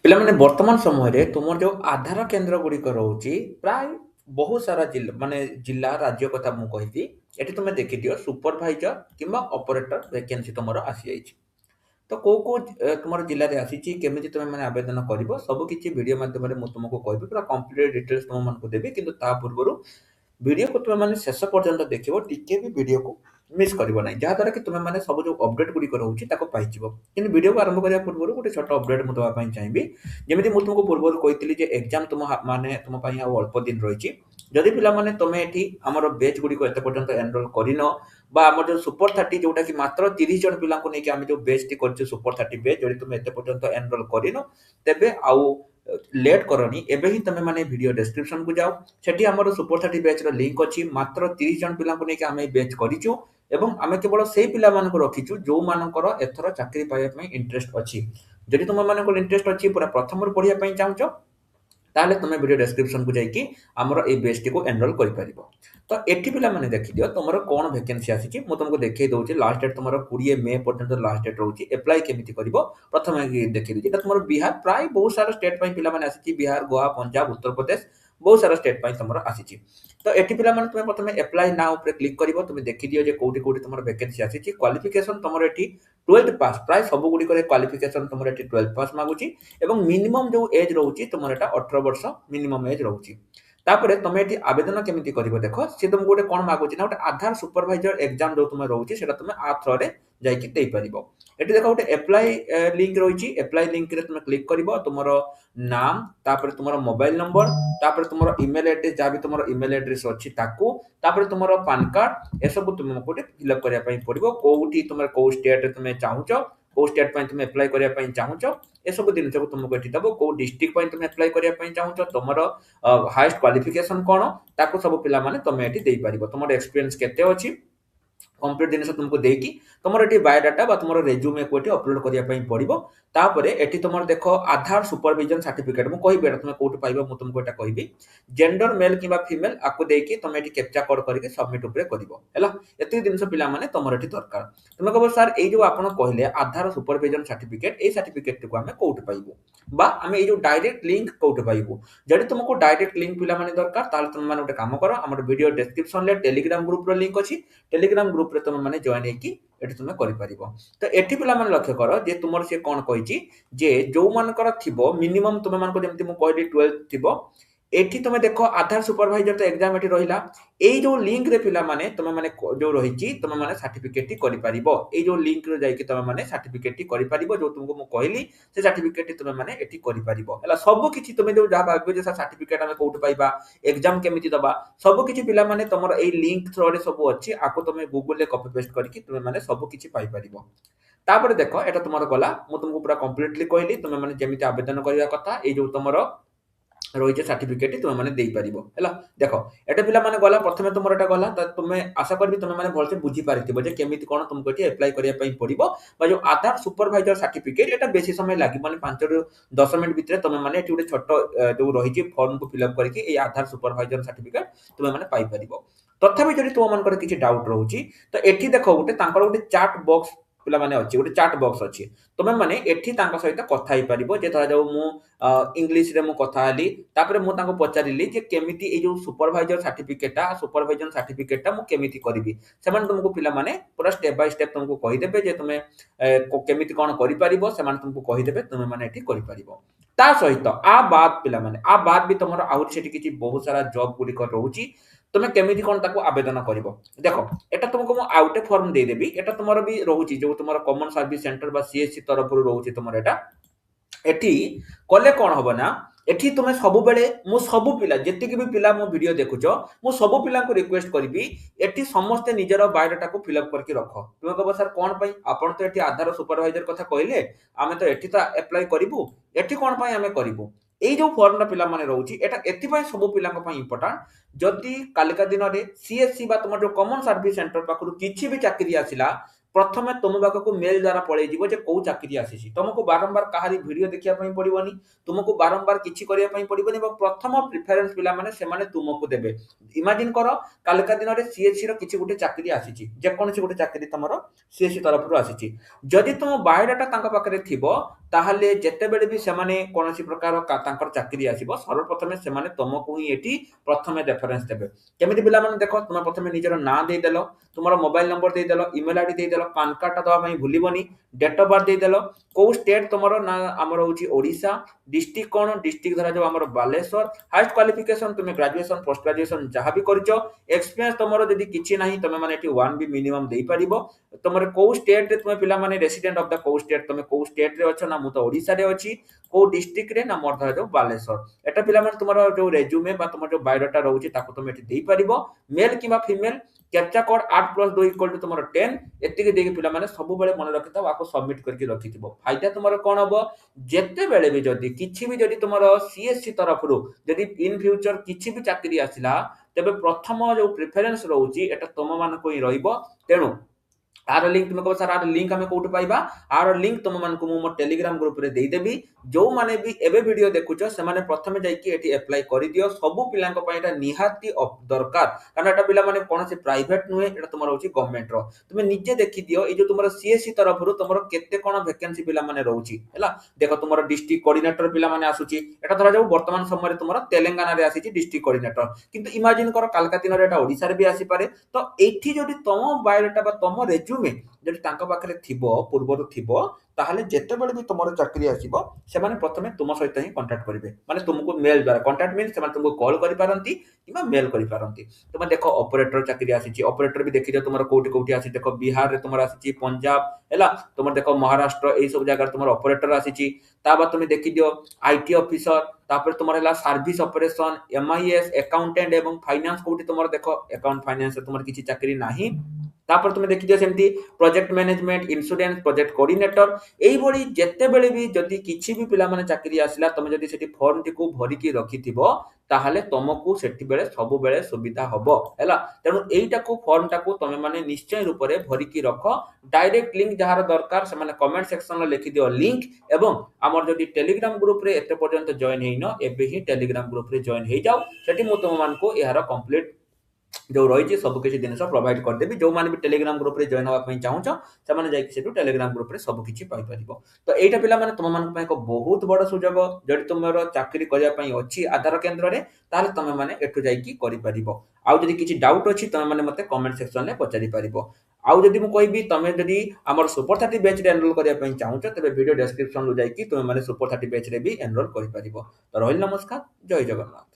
ପିଲାମାନେ ବର୍ତ୍ତମାନ ସମୟରେ ତୁମର ଯୋଉ ଆଧାର କେନ୍ଦ୍ର ଗୁଡ଼ିକ ରହୁଛି, ପ୍ରାୟ ବହୁତ ସାରା ଜିଲ୍ଲା, ରାଜ୍ୟ କଥା ମୁଁ କହିବି। ଏଠି ତୁମେ ଦେଖିଦିଅ ସୁପରଭାଇଜର କିମ୍ବା ଅପରେଟର ଭେକେନ୍ସି ତୁମର ଆସିଯାଇଛି। ତ କୋଉ ତୁମର ଜିଲ୍ଲାରେ ଆସିଛି, କେମିତି ତୁମେମାନେ ଆବେଦନ କରିବ, ସବୁ କିଛି ଭିଡ଼ିଓ ମାଧ୍ୟମରେ ମୁଁ ତୁମକୁ କହିବି। ପୁରା କମ୍ପ୍ଲିଟ ଡିଟେଲ୍ସ ତୁମମାନଙ୍କୁ ଦେବି। କିନ୍ତୁ ତା ପୂର୍ବରୁ ଭିଡ଼ିଓକୁ ତୁମେମାନେ ଶେଷ ପର୍ଯ୍ୟନ୍ତ ଦେଖିବ, ଟିକେ ବି ଭିଡ଼ିଓକୁ ମିସ୍ କରିବ ନାହିଁ। ଯାହାଦ୍ୱାରା କି ତୁମେମାନେ ସବୁ ଯୋଉ ଅପଡେଟ୍ ଗୁଡ଼ିକ ରହୁଛି ତାକୁ ପାଇଯିବ। କିନ୍ତୁ ଭିଡ଼ିଓକୁ ଆରମ୍ଭ କରିବା ପୂର୍ବରୁ ଗୋଟେ ଛୋଟ ଅପଡେଟ୍ ମୁଁ ଦେବା ପାଇଁ ଚାହିଁବି। ଯେମିତି ମୁଁ ତୁମକୁ ପୂର୍ବରୁ କହିଥିଲି ଯେ ଏକ୍ଜାମ ତୁମ ପାଇଁ ଆଉ ଅଳ୍ପ ଦିନ ରହିଛି। ଯଦି ପିଲାମାନେ ତୁମେ ଏଠି ଆମର ବେଚ୍ ଗୁଡ଼ିକ ଏତେ ପର୍ଯ୍ୟନ୍ତ ଏନରୋଲ କରିନ, ବା ଆମର ଯୋଉ ସୁପର 30 ଯୋଉଟା କି ମାତ୍ର 30 ଜଣ ପିଲାଙ୍କୁ ନେଇକି ଆମେ ଯୋଉ ବେଚ୍ କରିଛୁ ସୁପର 30 ବେଚ୍, ଯଦି ତୁମେ ଏତେ ପର୍ଯ୍ୟନ୍ତ ଏନରୋଲ କରିନ, ତେବେ ଆଉ ଲେଟ୍ କରନି। ଏବେ ହିଁ ତୁମେ ମାନେ ଭିଡ଼ିଓ ଡେସ୍କ୍ରିପସନକୁ ଯାଅ। ସେଠି ଆମର ସୁପର 30 ବେଚ୍ ର ଲିଙ୍କ ଅଛି। ମାତ୍ର 30 ଜଣ ପିଲାଙ୍କୁ ନେଇକି ଆମେ ବେଚ୍ କରିଛୁ ଏବଂ ଆମେ କେବଳ ସେଇ ପିଲାମାନଙ୍କୁ ରଖିଛୁ ଯୋଉମାନଙ୍କର ଏଥର ଚାକିରି ପାଇବା ପାଇଁ ଇଣ୍ଟରେଷ୍ଟ ଅଛି। ଯଦି ତୁମମାନଙ୍କର ଇଣ୍ଟରେଷ୍ଟ ଅଛି, ପୁରା ପ୍ରଥମରୁ ପଢ଼ିବା ପାଇଁ ଚାହୁଁଛ, ତାହେଲେ ତୁମେ ଭିଡ଼ିଓ ଡେସ୍କ୍ରିପସନକୁ ଯାଇକି ଆମର ଏଇ ବେଚଟିକୁ ଏନରୋଲ କରିପାରିବ। ତ ଏଠି ପିଲାମାନେ ଦେଖିଦିଅ ତୁମର କ'ଣ ଭେକେନ୍ସି ଆସିଛି। ମୁଁ ତୁମକୁ ଦେଖେଇ ଦେଉଛି। ଲାଷ୍ଟ ଡେଟ୍ ତୁମର 20 ମେ ପର୍ଯ୍ୟନ୍ତ ଲାଷ୍ଟ ଡେଟ୍ ରହୁଛି। ଆପ୍ଲାଏ କେମିତି କରିବ ପ୍ରଥମେ ଦେଖେଇ ଦେଉଛି। ଏଇଟା ତୁମର ବିହାର, ପ୍ରାୟ ବହୁତ ସାରା ଷ୍ଟେଟ୍ ପାଇଁ ପିଲାମାନେ ଆସିଛି। ବିହାର, ଗୋଆ, ପଞ୍ଜାବ, ଉତ୍ତରପ୍ରଦେଶ, ବହୁତ ସାରା ଷ୍ଟେଟ୍ ପାଇଁ ତୁମର ଆସିଛି। ତ ଏଠି ପିଲାମାନେ ତୁମେ ପ୍ରଥମେ ଆପ୍ଲାଏ ନାଓ ଉପରେ କ୍ଲିକ୍ କରିବ। ତୁମେ ଦେଖିଦିଅ ଯେ କୋଉଠି କୋଉଠି ତୁମର ଭେକେନ୍ସି ଆସିଛି। କ୍ୱାଲିଫିକେସନ ତୁମର ଏଠି 12th ପାସ୍, ପ୍ରାୟ ସବୁ ଗୁଡ଼ିକରେ କ୍ୱାଲିଫିକେସନ ତୁମର ଏଠି 12th ପାସ୍ ମାଗୁଛି ଏବଂ ମିନିମମ୍ ଯୋଉ ଏଜ୍ ରହୁଛି ତୁମର ଏଟା 18 ବର୍ଷ ମିନିମମ୍ ଏଜ୍ ରହୁଛି। ତାପରେ ତମେ ଏଠି ଆବେଦନ କେମିତି କରିବ ଦେଖ। ସେ ତୁମକୁ ଗୋଟେ କ'ଣ ମାଗୁଛି ନା, ଗୋଟେ ଆଧାର ସୁପରଭାଇଜର ଏକ୍ଜାମ ଯୋଉ ତୁମର ରହୁଛି ସେଟା ତୁମେ ଆ ଥ୍ରୋରେ ଯାଇକି ଦେଇପାରିବ। ଏଠି ଦେଖ ଗୋଟେ ଆପ୍ଲାଏ ଲିଙ୍କ ରହିଛି। ଆପ୍ଲାଏ ଲିଙ୍କରେ ତୁମେ କ୍ଲିକ୍ କରିବ। ତୁମର ନାମ, ତାପରେ ତୁମର ମୋବାଇଲ ନମ୍ବର, ତାପରେ ତୁମର ଇମେଲ ଆଡ୍ରେସ, ଯାହା ବି ତୁମର ଇମେଲ ଆଡ୍ରେସ ଅଛି ତାକୁ, ତାପରେ ତୁମର ପାନ କାର୍ଡ, ଏସବୁ ତୁମକୁ ଗୋଟେ ଫିଲ୍ଅପ୍ କରିବା ପାଇଁ ପଡ଼ିବ। କୋଉଠି ତୁମର କୋଉ ଷ୍ଟେଟରେ ତୁମେ ଚାହୁଁଛ, କୋଉ ଷ୍ଟେଟ୍ ପାଇଁ ତୁମେ ଆପ୍ଲାଏ କରିବା ପାଇଁ ଚାହୁଁଛ, ଏସବୁ ଜିନିଷକୁ ତୁମକୁ ଏଠି ଦେବ। କୋଉ ଡିଷ୍ଟ୍ରିକ୍ଟ ପାଇଁ ତୁମେ ଆପ୍ଲାଏ କରିବା ପାଇଁ ଚାହୁଁଛ, ତୁମର ହାଏଷ୍ଟ କ୍ୱାଲିଫିକେସନ କ'ଣ, ତାକୁ ସବୁ ପିଲାମାନେ ତୁମେ ଏଠି ଦେଇପାରିବ। ତୁମର ଏକ୍ସପିରିଏନ୍ସ କେତେ ଅଛି, କମ୍ପ୍ଲିଟ୍ ଜିନିଷ ତୁମକୁ ଦେଇକି ତୁମର ଏଠି ବାୟୋଡାଟା ବା ତୁମର ରେଜ୍ୟୁମେକୁ ଏଠି ଅପଲୋଡ୍ କରିବା ପାଇଁ ପଡ଼ିବ। ତାପରେ ଏଠି ତୁମର ଦେଖ ଆଧାର ସୁପରଭିଜନ ସାର୍ଟିଫିକେଟ୍, ମୁଁ କହିବି ଏଟା ତୁମେ କୋଉଠି ପାଇବ, ମୁଁ ତୁମକୁ ଏଟା କହିବି। ଜେଣ୍ଡର ମେଲ୍ କିମ୍ବା ଫିମେଲ୍, ଆକୁ ଦେଇକି ତୁମେ ଏଠି କ୍ୟାପଚା କୋଡ୍ କରିକି ସବମିଟ୍ ଉପରେ କରିବ ହେଲା। ଏତିକି ଜିନିଷ ପିଲାମାନେ ତୁମର ଏଠି ଦରକାର। ତୁମେ କହିବ ସାର୍ ଏଇ ଯୋଉ ଆପଣ କହିଲେ ଆଧାର ସୁପରଭିଜନ ସାର୍ଟିଫିକେଟ୍, ଏଇ ସାର୍ଟିଫିକେଟଟିକୁ ଆମେ କୋଉଠି ପାଇବୁ, ବା ଆମେ ଏଇ ଯୋଉ ଡାଇରେକ୍ଟ ଲିଙ୍କ କୋଉଠି ପାଇବୁ। ଯଦି ତୁମକୁ ଡାଇରେକ୍ଟ ଲିଙ୍କ ପିଲାମାନେ ଦରକାର, ତାହେଲେ ତୁମେ ଗୋଟେ କାମ କର, ଆମର ଭିଡ଼ିଓ ଡେସ୍କ୍ରିପସନରେ ଟେଲିଗ୍ରାମ ଗ୍ରୁପର ଲିଙ୍କ ଅଛି। ଟେଲିଗ୍ରାମ ଗ୍ରୁପରେ ତୁମେ ଜଏନ୍ ହେଇକି ଏଠି ତୁମେ କରିପାରିବ। ତ ଏଠି ପିଲାମାନେ ଲକ୍ଷ୍ୟ କର ଯେ ତୁମର ସେ କ'ଣ କହିଛି ଯେ ଯୋଉମାନଙ୍କର ଥିବ ମିନିମମ୍, ତୁମମାନଙ୍କୁ ଯେମିତି ମୁଁ କହିଲି 12 ଥିବ। ଏଠି ତୁମେ ଦେଖ ଆଧାର ସୁପରଭାଇଜର ତ ଏକ୍ଜାମ ଏଠି ରହିଲା। ଏଇ ଯୋଉ ଲିଙ୍କରେ ପିଲାମାନେ ତୁମେମାନେ ଯୋଉ ରହିଛି ତୁମେମାନେ ସାର୍ଟିଫିକେଟଟି କରିପାରିବ। ଏଇ ଯୋଉ ଲିଙ୍କରେ ଯାଇକି ତୁମେମାନେ ସାର୍ଟିଫିକେଟଟି କରିପାରିବ। ଯୋଉ ତୁମକୁ ମୁଁ କହିଲି ସେ ସାର୍ଟିଫିକେଟଟି ତୁମେମାନେ ଏଠି କରିପାରିବ ହେଲା। ସବୁ କିଛି ତୁମେ ଯୋଉ ଯାହା ଭାବିବ ଯେ ସାର୍ଟିଫିକେଟ ଆମେ କୋଉଠି ପାଇବା, ଏକ୍ଜାମ କେମିତି ଦବା, ସବୁ କିଛି ପିଲାମାନେ ତମର ଏଇ ଲିଙ୍କ ଥ୍ରୋରେ ସବୁ ଅଛି। ଆକୁ ତୁମେ ଗୁଗୁଲରେ କପି ପେଷ୍ଟ କରିକି ତୁମେମାନେ ସବୁ କିଛି ପାଇପାରିବ। ତାପରେ ଦେଖ ଏଟା ତୁମର ଗଲା। ମୁଁ ତୁମକୁ ପୁରା କମ୍ପ୍ଲିଟଲି କହିଲି ତୁମେମାନେ ଯେମିତି ଆବେଦନ କରିବା କଥା, ଏଇ ଯୋଉ ତୁମର ରହିଛି ସାର୍ଟିଫିକେଟ ତୁମେମାନେ ଦେଇପାରିବ ହେଲା। ଦେଖ ଏଟା ପିଲାମାନେ ଗଲା, ପ୍ରଥମେ ତୁମର ଏଟା ଗଲା। ତ ତୁମେ ଆଶା କରିବି ତୁମେମାନେ ଭଲସେ ବୁଝିପାରିଥିବ ଯେ କେମିତି କ'ଣ ତୁମକୁ ଏଠି ଆପ୍ଲାଏ କରିବା ପାଇଁ ପଡ଼ିବ। ବା ଯୋଉ ଆଧାର ସୁପରଭାଇଜର ସାର୍ଟିଫିକେଟ, ଏଟା ବେଶୀ ସମୟ ଲାଗିବନି, 5 ରୁ 10 ମିନିଟ୍ ଭିତରେ ତୁମେମାନେ ଏଠି ଗୋଟେ ଛୋଟ ଯୋଉ ରହିଛି ଫର୍ମକୁ ଫିଲ୍ଅପ୍ କରିକି ଏଇ ଆଧାର ସୁପରଭାଇଜର ସାର୍ଟିଫିକେଟ ତୁମେମାନେ ପାଇପାରିବ। ତଥାପି ଯଦି ତୁମମାନଙ୍କର କିଛି ଡାଉଟ୍ ରହୁଛି, ତ ଏଠି ଦେଖ ଗୋଟେ ତାଙ୍କର ଗୋଟେ ଚାଟ୍ ବକ୍ସ ପିଲାମାନେ ଅଛି, ଗୋଟେ ଚାଟ୍ ବକ୍ସ ଅଛି। ତୁମେମାନେ ଏଠି ତାଙ୍କ ସହିତ କଥା ହେଇପାରିବ। ଯେ ଧରାଯାଉ ମୁଁ ଇଂଲିଶରେ ମୁଁ କଥା ହେଲି, ତାପରେ ମୁଁ ତାଙ୍କୁ ପଚାରିଲି ଯେ କେମିତି ଏଇ ଯୋଉ ସୁପରଭାଇଜର ସାର୍ଟିଫିକେଟଟା ମୁଁ କେମିତି କରିବି। ସେମାନେ ତୁମକୁ ପିଲାମାନେ ପୁରା ଷ୍ଟେପ୍ ବାଇ ଷ୍ଟେପ୍ ତୁମକୁ କହିଦେବେ ଯେ ତୁମେ କେମିତି କ'ଣ କରିପାରିବ। ସେମାନେ ତୁମକୁ କହିଦେବେ, ତୁମେମାନେ ଏଠି କରିପାରିବ। ତା ସହିତ ପିଲାମାନେ ଆ ବାଦ୍ ବି ତୁମର ଆହୁରି ସେଠି କିଛି ବହୁତ ସାରା ଜବ୍ ଗୁଡ଼ିକ ରହୁଛି। ତୁମେ କେମିତି କ'ଣ ତାକୁ ଆବେଦନ କରିବ ଦେଖ। ଏଟା ତୁମକୁ ମୁଁ ଆଉ ଗୋଟେ ଫର୍ମ ଦେଇଦେବି। ଏଟା ତୁମର ବି ରହୁଛି ଯୋଉ ତୁମର କମନ ସର୍ଭିସ ସେଣ୍ଟର ବା ସିଏସସି ତରଫରୁ ରହୁଛି ତୁମର ଏଟା। ଏଠି କଲେ କ'ଣ ହବ ନା, ଏଠି ତୁମେ ସବୁବେଳେ, ମୁଁ ସବୁ ପିଲା ଯେତିକି ବି ପିଲା ମୋ ଭିଡ଼ିଓ ଦେଖୁଛ, ମୁଁ ସବୁ ପିଲାଙ୍କୁ ରିକ୍ୱେଷ୍ଟ କରିବି ଏଠି ସମସ୍ତେ ନିଜର ବାୟୋଡାଟାକୁ ଫିଲ୍ଅପ୍ କରିକି ରଖ। ତୁମେ କହିବ ସାର୍ କ'ଣ ପାଇଁ, ଆପଣ ତ ଏଠି ଆଧାର ସୁପରଭାଇଜର କଥା କହିଲେ, ଆମେ ତ ଏଠି ତ ଆପ୍ଲାଏ କରିବୁ, ଏଠି କ'ଣ ପାଇଁ ଆମେ କରିବୁ। ଏଇ ଯୋଉ ଫର୍ମଟା ପିଲାମାନେ ରହୁଛି, ଏଟା ଏଥିପାଇଁ ସବୁ ପିଲାଙ୍କ ପାଇଁ ଇମ୍ପୋର୍ଟାଣ୍ଟ। ଯଦି କାଲିକା ଦିନରେ ସିଏସସି ବା ତୁମର ଯୋଉ କମନ ସର୍ଭିସ ସେଣ୍ଟର ପାଖରୁ କିଛି ବି ଚାକିରି ଆସିଲା, ପ୍ରଥମେ ତୁମ ପାଖକୁ ମେଲ୍ ଦ୍ୱାରା ପଳେଇଯିବ ଯେ କୋଉ ଚାକିରି ଆସିଛି। ତୁମକୁ ବାରମ୍ବାର କାହାରି ଭିଡ଼ିଓ ଦେଖିବା ପାଇଁ ପଡ଼ିବନି, ତୁମକୁ ବାରମ୍ବାର କିଛି କରିବା ପାଇଁ ପଡ଼ିବନି ଏବଂ ପ୍ରଥମ ପ୍ରିଫରେନ୍ସ ପିଲାମାନେ ସେମାନେ ତୁମକୁ ଦେବେ। ଇମାଜିନ୍ କର କାଲିକା ଦିନରେ ସିଏସସିର କିଛି ଗୋଟେ ଚାକିରି ଆସିଛି, ଯେକୌଣସି ଗୋଟେ ଚାକିରି ତମର ସିଏସସି ତରଫରୁ ଆସିଛି। ଯଦି ତୁମ ବାୟୋଡାଟା ତାଙ୍କ ପାଖରେ ଥିବ, ତାହେଲେ ଯେତେବେଳେ ବି ସେମାନେ କୌଣସି ପ୍ରକାର ତାଙ୍କର ଚାକିରି ଆସିବ ସର୍ବପ୍ରଥମେ ସେମାନେ ତମକୁ ହିଁ ଏଠି ପ୍ରଥମେ ରେଫରେନ୍ସ ଦେବେ। କେମିତି ପିଲାମାନେ ଦେଖ, ତୁମେ ପ୍ରଥମେ ନିଜର ନାଁ ଦେଇଦେଲ, ତୁମର ମୋବାଇଲ ନମ୍ବର ଦେଇଦେଲ, ଇମେଲ ଆଇଡି ଦେଇଦେଲ, ପାନ କାର୍ଡଟା ଦେବା ପାଇଁ ଭୁଲିବନି, ଡେଟ୍ ଅଫ ବାର୍ଥ ଦେଇଦେଲ, କୋଉ ଷ୍ଟେଟ୍ ତମର ନା ଆମର ହଉଛି ଓଡ଼ିଶା, डिस्ट्रिक्ट कौन डिस्ट्रिक्ट धरा जो हमर बालेश्वर, हाईएस्ट क्वालिफिकेशन तुम ग्रेजुएशन पोस्ट ग्रेजुएशन जहां भी करजो, एक्सपीरियंस तुमरो यदि किछि नाही तुम माने एटी 1 भी मिनिमम देई परिबो। तुमरे को स्टेट रे तुम पिला माने रेसिडेंट ऑफ द को स्टेट, तुम को स्टेट रे अछो ना मु तो ओडिसा रे अछि, को डिस्ट्रिक्ट रे ना मोर धरा जो बालेश्वर, एटा पिला माने तुमरो जो रेज्यूमे बा तुमर जो बायोडाटा रहउछि ताको तुम एटी देई परिबो। मेल किबा female captcha code 8+2 equal to तुमरो 10 एतिके देके पिला माने सब बेले मन रखिथाओ, आको सबमिट करके रखिथिबो। फायदा तुमरो कोन हबो, जेते बेले भी जदि किछि भी जदि तुमरो सीएससी तरफरु जदि इन फ्यूचर किछि भी चाकरी आसिला, तेबे प्रथम जो प्रेफरेंस रहउछि एटा तुम मानको ही रहिबो। तेणु आर लिंक तुम कहो सर आर लिंक हमें कोउठ पाइबा, आर लिंक तुम मानको मो टेलीग्राम ग्रुप रे देई देबी। जो माने भी एबे वीडियो देखुचो से माने प्रथमे जाई कि एटी अप्लाई करि दियो, सबु पिलांको पय एटा निहाती दरकार, कारण एटा पिला माने कोनसे प्राइवेट नुहे, एटा तुमर होछि गवर्नमेंट रो। तुमे निजे देखि दियो ए जो तुमर सीएससी तरफरु तुमर केते कोन वैकेंसी पिला माने रहउछि हैला। देखो तुमर डिस्ट्रिक्ट कोऑर्डिनेटर पिला माने आसुछि, एटा धरा जाऊ वर्तमान समय रे तुमर तेलंगाना रे आसीछि डिस्ट्रिक्ट कोऑर्डिनेटर, किंतु इमेजिन करो कालका दिन रे एटा ओडिसा रे भी आसी पारे। तो एठी जदि तम बायोडाटा बा तम रेज्यूमे जदि तांको पाखरे थिबो, पूर्वरु थिबो, ताहले जेतेबेले भी तुमर चाकरी आसीबो सेमाने प्रथमे तुम सहित ही कांटेक्ट करिवे, माने तुमको मेल द्वारा कांटेक्ट मीन्स सेमाने तुमको कॉल करि पारंती किबा मेल करि पारंती। तुम देखो ऑपरेटर चाकरी आसीछि, ऑपरेटर भी देखि दियो तुमर कोठी कोठी आसी, देखो बिहार रे तुमर आसीछि, पंजाब हैला, तुमर देखो महाराष्ट्र एई सब जगह तुमर ऑपरेटर आसीछि। ताबा तुम देखि दियो आईटी ऑफिसर, तापर तुमर हला सर्विस ऑपरेशन, एमआईएस, अकाउंटेंट एवं फाइनेंस कोठी तुमर देखो अकाउंट फाइनेंस रे तुमर किछि चाकरी नाही। तापर तुम देखि दियो सेमती project management, insurance, project coordinator, एई भली जेते बेले भी जदि किछि भी पिला माने चाकरी आसिला, तुम जदि सेठी फॉर्म टिकु भरि की रखिथिबो, ताहले तुमको सेठी बेले सब बेले सुविधा हबो हैला। तेनु एईटा को फॉर्म टाकू तुम माने निश्चय रूप रे भरि की रखो। डायरेक्ट लिंक जहार दरकार से माने कमेंट सेक्शन रे लिखि दियो लिंक, एवं हमर जदि टेलीग्राम ग्रुप रे एते पर्यंत जॉइन हेइनो, एबे ही टेलीग्राम ग्रुप रे जॉइन हेइ जाओ। सेठी मु तुम मानको एहार कंप्लीट जो रही सब किसी जिन प्रोवाइड करदेवी। जो मैंने भी टेलीग्राम ग्रुप रे जॉइन होगा चाहूच से जाकि टेलीग्राम ग्रुप रे सब किसी पाइपर। तो यहाँ पिला तुम मान एक बहुत बड़ सुजोग, जदि तुम चाकरी करने अच्छी आधार केन्द्र में, ताहले तुम मैंने एठू जाकि कर। आउ जदि किसी डाउट अच्छी तुम मैंने मते कमेंट सेक्शन में पचारि पारिबो। आउ जदि मु कहबी तुम जदि हमर सुपर 30 बैच रे एनरोल करने चाहूच, तेबे वीडियो डिस्क्रिप्शन रु जाकि तुम मैंने सुपर 30 बैच रे भी एनरोल कर पारिबो। तो रहिल नमस्कार, जय जगन्नाथ।